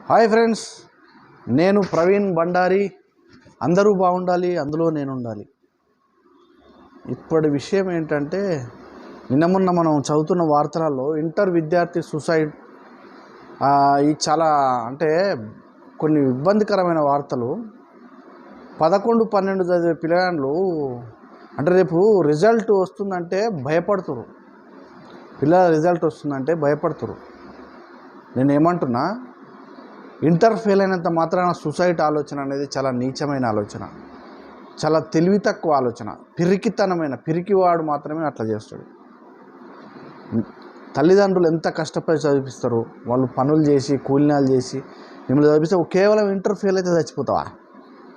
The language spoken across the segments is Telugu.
హాయ్ ఫ్రెండ్స్, నేను ప్రవీణ్ బండారి. అందరూ బాగుండాలి, అందులో నేను ఉండాలి. ఇప్పటి విషయం ఏంటంటే, నిన్న మొన్న మనం చదువుతున్న వార్తలలో ఇంటర్ విద్యార్థి సూసైడ్, ఇది చాలా అంటే కొన్ని ఇబ్బందికరమైన వార్తలు. 11, 12 చదివే పిల్లగాళ్ళు అంటే రేపు రిజల్ట్ వస్తుందంటే భయపడుతురు. పిల్లల రిజల్ట్ వస్తుందంటే భయపడుతురు. నేను ఏమంటున్నా, ఇంటర్ ఫెయిల్ అయినంత మాత్రాన సూసైడ్ ఆలోచన అనేది చాలా నీచమైన ఆలోచన, చాలా తెలివి తక్కువ ఆలోచన, పిరికివాడు మాత్రమే అట్లా చేస్తాడు. తల్లిదండ్రులు ఎంత కష్టపడి చదివిస్తారు, వాళ్ళు పనులు చేసి కూలినాలు చేసి మిమ్మల్ని చదివిస్తే కేవలం ఇంటర్ ఫెయిల్ అయితే చచ్చిపోతావా?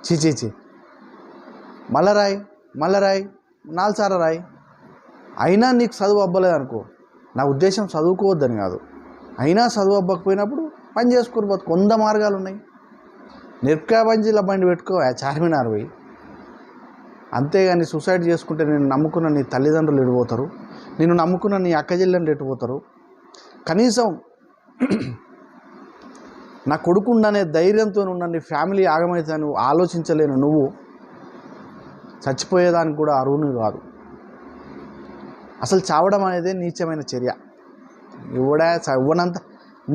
చీచీచి, మళ్ళా రాయి 4 సార్లు రాయి. అయినా నీకు చదువు అవ్వలేదు అనుకో, నా ఉద్దేశం చదువుకోవద్దని కాదు, అయినా చదువు అవ్వకపోయినప్పుడు పని చేసుకుని బతుకు. 100 మార్గాలు ఉన్నాయి. మిరపకాయ బంజీల బండి పెట్టుకో, చార్మినార్ పోయి. అంతేగాని సూసైడ్ చేసుకుంటే నేను నమ్ముకున్న నీ తల్లిదండ్రులు ఎడిపోతారు, నేను నమ్ముకున్న నీ అక్కచెల్లెళ్ళు ఎడిపోతారు. కనీసం నా కొడుకుండనే ధైర్యంతో ఉన్న నీ ఫ్యామిలీ ఆగమైతే నువ్వు ఆలోచించలేను. నువ్వు చచ్చిపోయేదానికి కూడా అరువును కాదు. అసలు చావడం అనేది నీచమైన చర్య. ఇవ్వనంత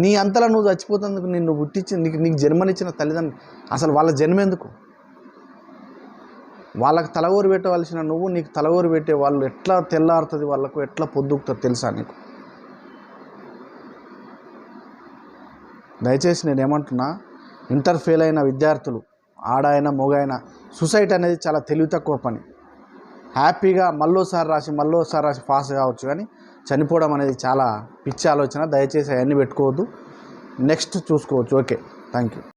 నీ అంతలా నువ్వు చచ్చిపోతందుకు నిన్ను పుట్టించి నీకు జన్మనిచ్చిన తల్లిదండ్రులు అసలు వాళ్ళ జన్మ ఎందుకు? వాళ్ళకి తలగోరు పెట్టవలసిన నువ్వు నీకు తలగోరు పెట్టే వాళ్ళు ఎట్లా తెల్లారుతుంది, వాళ్ళకు ఎట్లా పొద్దుకుతుంది తెలుసా నీకు? దయచేసి నేను ఏమంటున్నా, ఇంటర్ ఫెయిల్ అయిన విద్యార్థులు, ఆడాయన మొగైనా, సూసైడ్ అనేది చాలా తెలివి తక్కువ పని. హ్యాపీగా మళ్ళోసారి రాసి పాస్ కావచ్చు, కానీ చనిపోవడం అనేది చాలా పిచ్చి ఆలోచన. దయచేసి అవన్నీ పెట్టుకోవద్దు, నెక్స్ట్ చూసుకోవచ్చు. Okay, thank you.